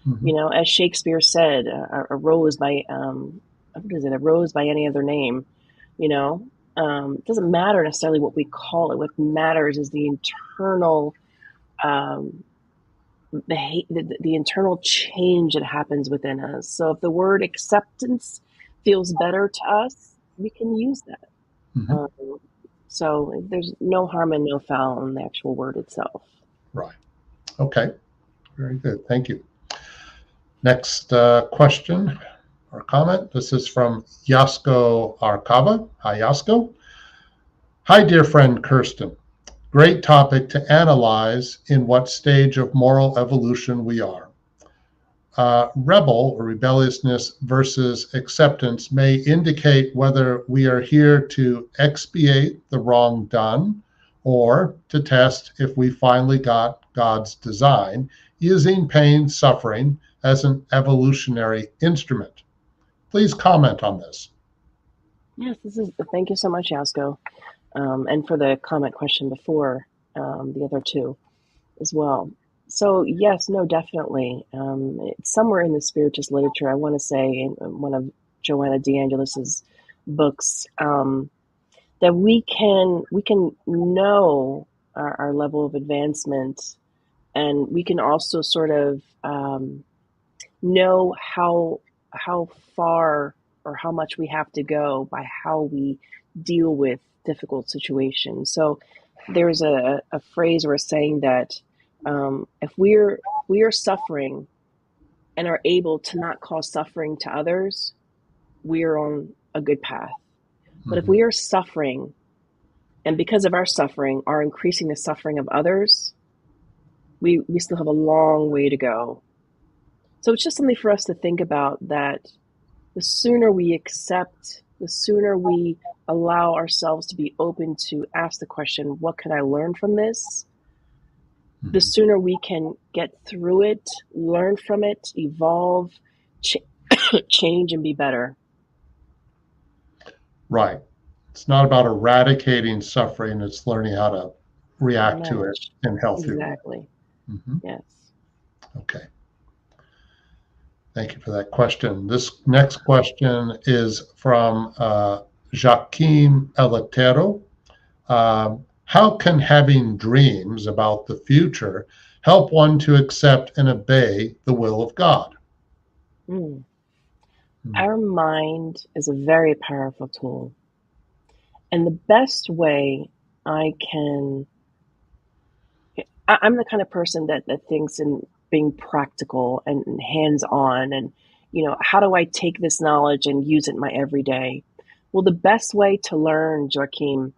Mm-hmm. As Shakespeare said, a rose by what is it? A rose by any other name. It doesn't matter necessarily what we call it. What matters is the internal um, the internal change that happens within us. So if the word acceptance feels better to us, we can use that. Mm-hmm. Um, so there's no harm and no foul in the actual word itself. Right. Okay. Very good. Thank you. Next question or comment. This is from Yasko Arcava. Hi, Yasko. Hi, dear friend Kirsten. Great topic to analyze in what stage of moral evolution we are. Rebel or rebelliousness versus acceptance may indicate whether we are here to expiate the wrong done or to test if we finally got God's design, using pain, suffering as an evolutionary instrument. Please comment on this. Yes, thank you so much, Yasko, and for the comment question before, the other two as well. So yes, no, definitely. It's somewhere in the Spiritist literature, I want to say in one of Joanna DeAngelis's books, that we can know our level of advancement, and we can also sort of know how far or how much we have to go by how we deal with difficult situations. So there's a phrase or a saying that if we are suffering and are able to not cause suffering to others, we are on a good path. But if we are suffering, and because of our suffering are increasing the suffering of others, we still have a long way to go. So it's just something for us to think about, that the sooner we accept, the sooner we allow ourselves to be open to ask the question, what can I learn from this? The sooner we can get through it, learn from it, evolve, change, and be better. Right. It's not about eradicating suffering, it's learning how to react to it in healthy ways. Exactly. Yes. Okay. Thank you for that question. This next question is from Joaquim Eletero. How can having dreams about the future help one to accept and obey the will of God? Our mind is a very powerful tool. And the best way I'm the kind of person that thinks in being practical and hands-on, and, how do I take this knowledge and use it in my everyday? Well, the best way to learn, Joaquim,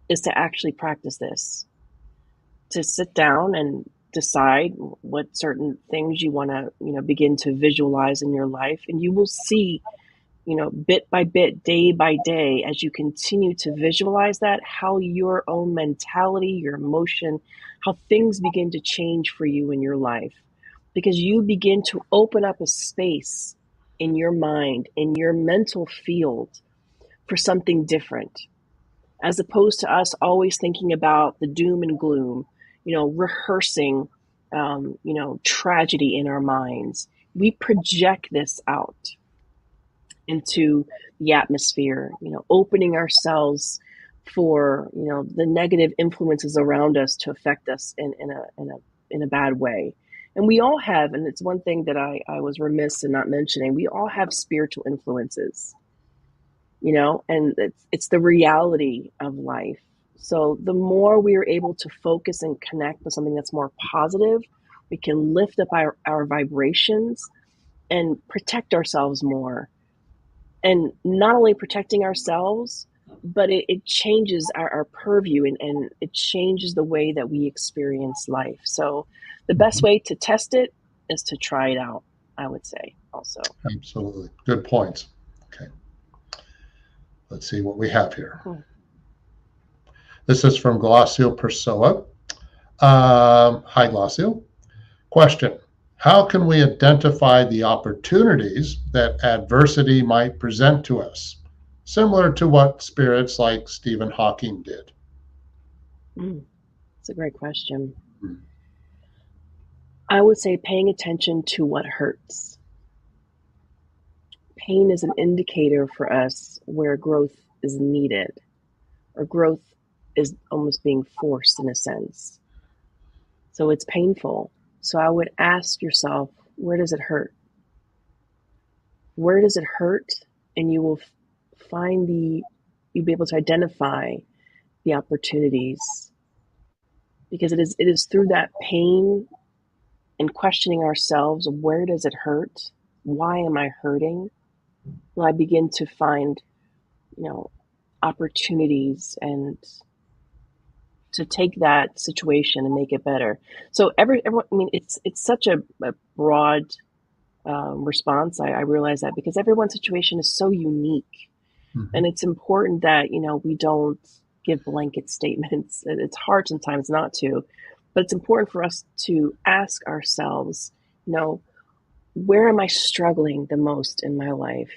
is to actually practice this, to sit down and decide what certain things you want to, begin to visualize in your life. And you will see, bit by bit, day by day, as you continue to visualize that, how your own mentality, your emotion, how things begin to change for you in your life. Because you begin to open up a space in your mind, in your mental field, for something different. As opposed to us always thinking about the doom and gloom, rehearsing, tragedy in our minds. We project this out into the atmosphere, opening ourselves for, the negative influences around us to affect us in a bad way. And we all have, and it's one thing that I was remiss in not mentioning, we all have spiritual influences, and it's the reality of life. So the more we are able to focus and connect with something that's more positive, we can lift up our vibrations and protect ourselves more. And not only protecting ourselves, but it changes our purview, and it changes the way that we experience life. So the best way to test it is to try it out, I would say also. Absolutely. Good points. Okay. Let's see what we have here. This is from Glacio Persoa. Hi, Glacio. Question: how can we identify the opportunities that adversity might present to us, similar to what spirits like Stephen Hawking did? That's a great question. I would say paying attention to what hurts. Pain is an indicator for us where growth is needed, or growth is almost being forced in a sense. So it's painful. So I would ask yourself, where does it hurt? Where does it hurt? And you will you'll be able to identify the opportunities, because it is through that pain and questioning ourselves, where does it hurt? Why am I hurting? Will I begin to find, opportunities and to take that situation and make it better. So everyone, it's such a broad response. I realize that, because everyone's situation is so unique, and it's important that, we don't give blanket statements. It's hard sometimes not to, but it's important for us to ask ourselves, where am I struggling the most in my life?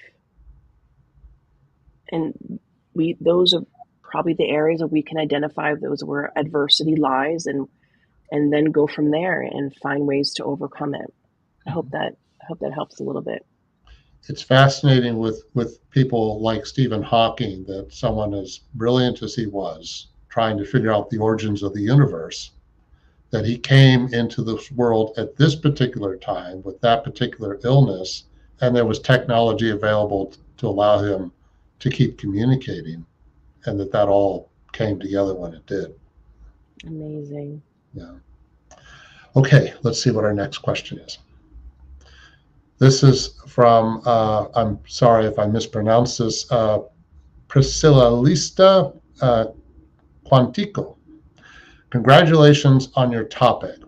And those are probably the areas that we can identify those where adversity lies, and then go from there and find ways to overcome it. I hope that helps a little bit. It's fascinating with people like Stephen Hawking, that someone as brilliant as he was, trying to figure out the origins of the universe, that he came into this world at this particular time with that particular illness, and there was technology available to allow him to keep communicating, and that all came together when it did. Amazing. Yeah. Okay, let's see what our next question is. This is from, I'm sorry if I mispronounced this, Priscilla Lista Quantico. Congratulations on your topic.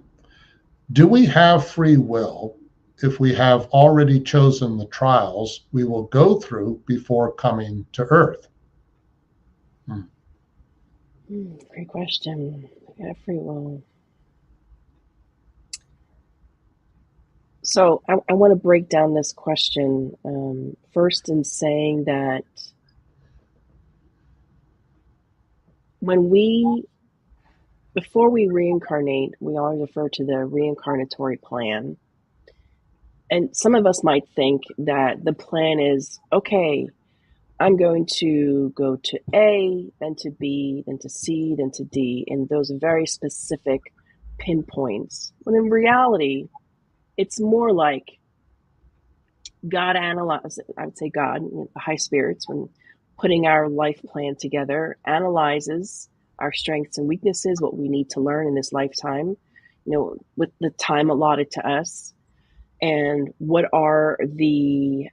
Do we have free will if we have already chosen the trials we will go through before coming to Earth? Great question. Yeah, free will. So I want to break down this question first in saying that before we reincarnate, we always refer to the reincarnatory plan. And some of us might think that the plan is, okay, I'm going to go to A, then to B, then to C, then to D, in those very specific pinpoints. When in reality, it's more like God analyzes, I would say God, the high spirits, when putting our life plan together, analyzes our strengths and weaknesses, what we need to learn in this lifetime, with the time allotted to us, and what are the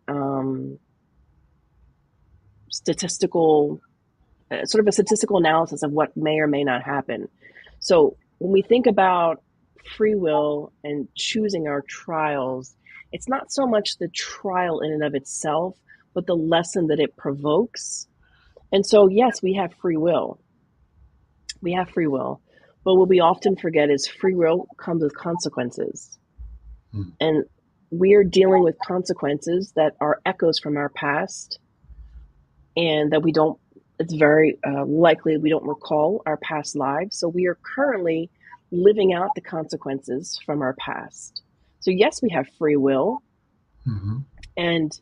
statistical, sort of a statistical analysis of what may or may not happen. So when we think about free will and choosing our trials, it's not so much the trial in and of itself, but the lesson that it provokes. And so, yes, we have free will. We have free will. But what we often forget is free will comes with consequences. And we're dealing with consequences that are echoes from our past, and that it's very likely we don't recall our past lives. So we are currently living out the consequences from our past. So yes, we have free will. Mm-hmm. And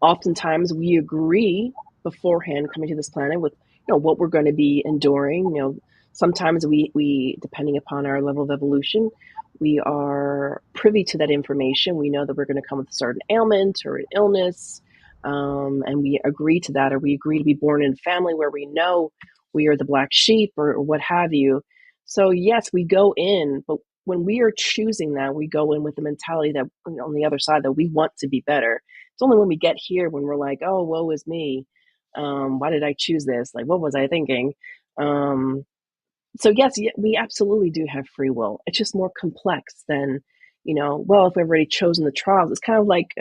oftentimes we agree beforehand coming to this planet with what we're going to be enduring. Sometimes we depending upon our level of evolution, we are privy to that information. We know that we're going to come with a certain ailment or an illness, and we agree to that, or we agree to be born in a family where we know we are the black sheep, or what have you. So yes, we go in, but when we are choosing that, we go in with the mentality that on the other side that we want to be better. It's only when we get here when we're like, oh, woe is me. Why did I choose this? Like, what was I thinking? So yes, we absolutely do have free will. It's just more complex than, well, if we've already chosen the trials, it's kind of like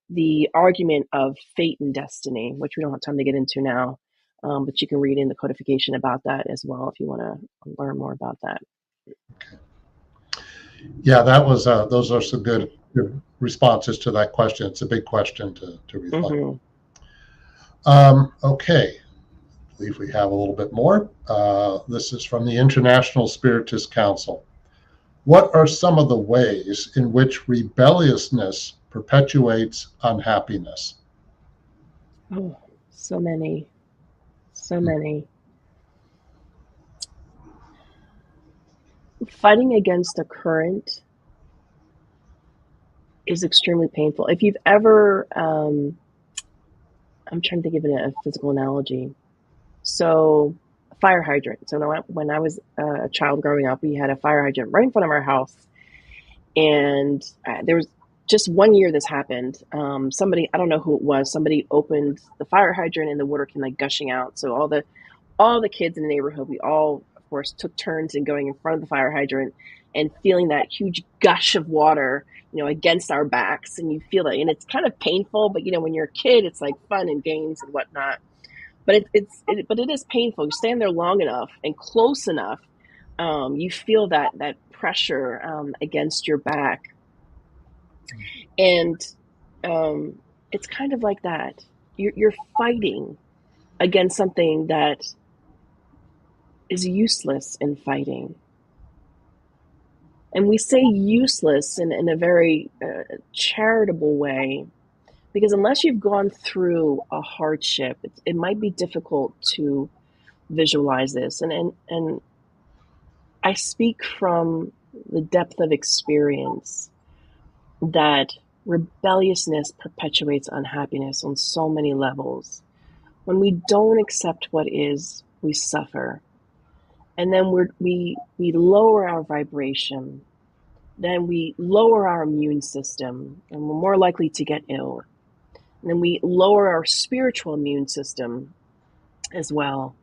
the argument of fate and destiny, which we don't have time to get into now. But you can read in the codification about that as well if you want to learn more about that. Okay. Yeah, that was those are some good responses to that question. It's a big question to reflect. Mm-hmm. Okay, I believe we have a little bit more. This is from the International Spiritist Council. What are some of the ways in which rebelliousness perpetuates unhappiness? Oh, so many. So many. Fighting against the current is extremely painful. If you've ever, I'm trying to think of a physical analogy. So, a fire hydrant. So, when I was a child growing up, we had a fire hydrant right in front of our house. And there was just one year this happened. Somebody, I don't know who it was, somebody opened the fire hydrant and the water came like gushing out. So, all the kids in the neighborhood, we all, of course, took turns in going in front of the fire hydrant and feeling that huge gush of water, against our backs. And you feel that, and it's kind of painful, but when you're a kid, it's like fun and games and whatnot. But it is painful. You stand there long enough and close enough, you feel that pressure against your back, and it's kind of like that. You're fighting against something that is useless in fighting. And we say useless in a very charitable way, because unless you've gone through a hardship, it might be difficult to visualize this. And I speak from the depth of experience that Rebelliousness perpetuates unhappiness on so many levels. When we don't accept what is, we suffer. And then we lower our vibration. Then we lower our immune system, and we're more likely to get ill. And then we lower our spiritual immune system as well.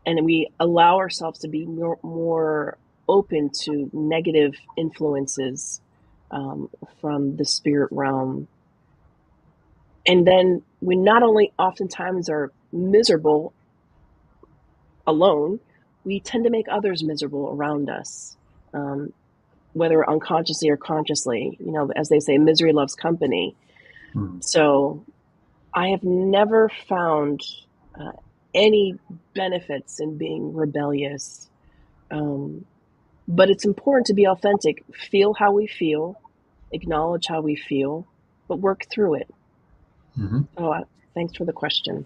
And we allow ourselves to be more open to negative influences from the spirit realm. And then we not only oftentimes are miserable alone, we tend to make others miserable around us, whether unconsciously or consciously. You know, as they say, misery loves company. So I have never found any benefits in being rebellious. But it's important to be authentic, feel how we feel, acknowledge how we feel, but work through it. Oh, thanks for the question.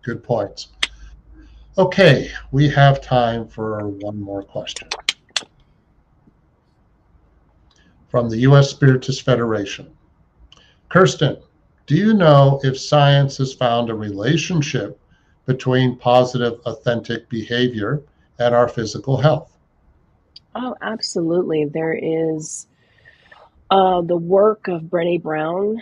Good points. Okay, we have time for one more question. From the U.S. Spiritist Federation. Kirsten, do you know if science has found a relationship between positive, authentic behavior and our physical health? Oh, absolutely. There is the work of Brené Brown.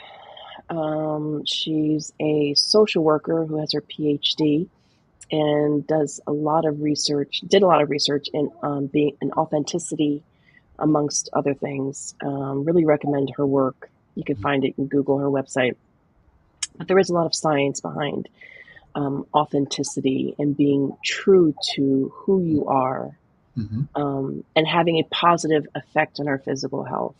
She's a social worker who has her PhD and did a lot of research in being in authenticity, amongst other things. Really recommend her work. You can find it in Google, her website. But there is a lot of science behind authenticity and being true to who you are, and having a positive effect on our physical health.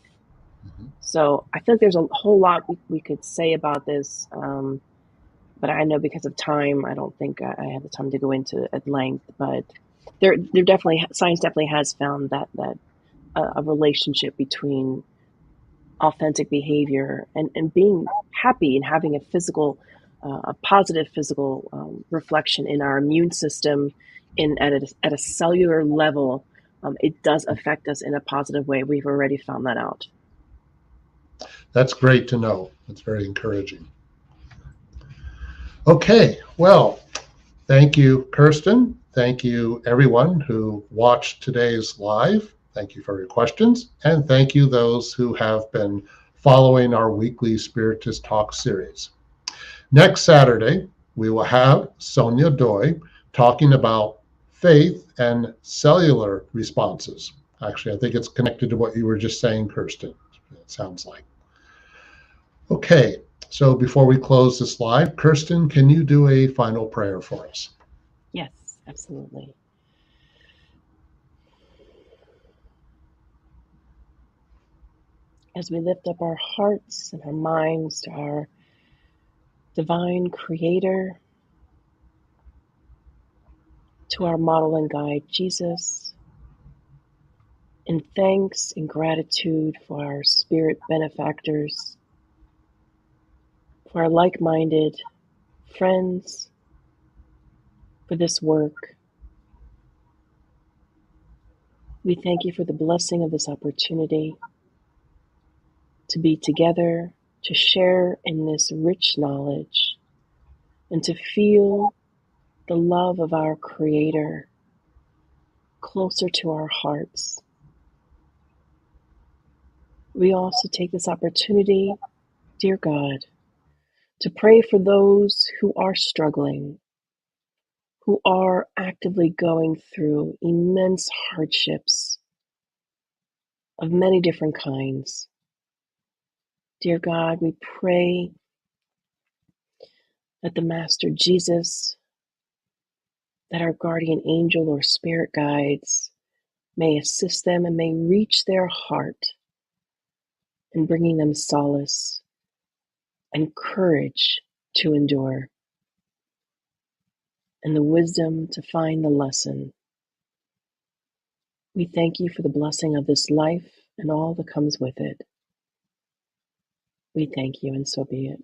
So I think there's a whole lot we could say about this, but I know because of time, I don't think I have the time to go into at length. But there definitely, science definitely has found that a relationship between authentic behavior and being happy and having a positive physical reflection in our immune system, at a cellular level. It does affect us in a positive way. We've already found that out. That's great to know. That's very encouraging. Okay, well, thank you, Kirsten. Thank you, everyone who watched today's live. Thank you for your questions. And thank you, those who have been following our weekly Spiritist Talk series. Next Saturday, we will have Sonia Doi talking about faith and cellular responses. Actually, I think it's connected to what you were just saying, Kirsten, it sounds like. Okay, so before we close this live, Kirsten, can you do a final prayer for us? Yes, absolutely. As we lift up our hearts and our minds to our divine creator, to our model and guide, Jesus, in thanks and gratitude for our spirit benefactors, for our like-minded friends, for this work. We thank you for the blessing of this opportunity to be together, to share in this rich knowledge, and to feel the love of our Creator closer to our hearts. We also take this opportunity, dear God, to pray for those who are struggling, who are actively going through immense hardships of many different kinds. Dear God, we pray that the Master Jesus, that our guardian angel or spirit guides may assist them and may reach their heart in bringing them solace and courage to endure, and the wisdom to find the lesson. We thank you for the blessing of this life and all that comes with it. We thank you, and so be it.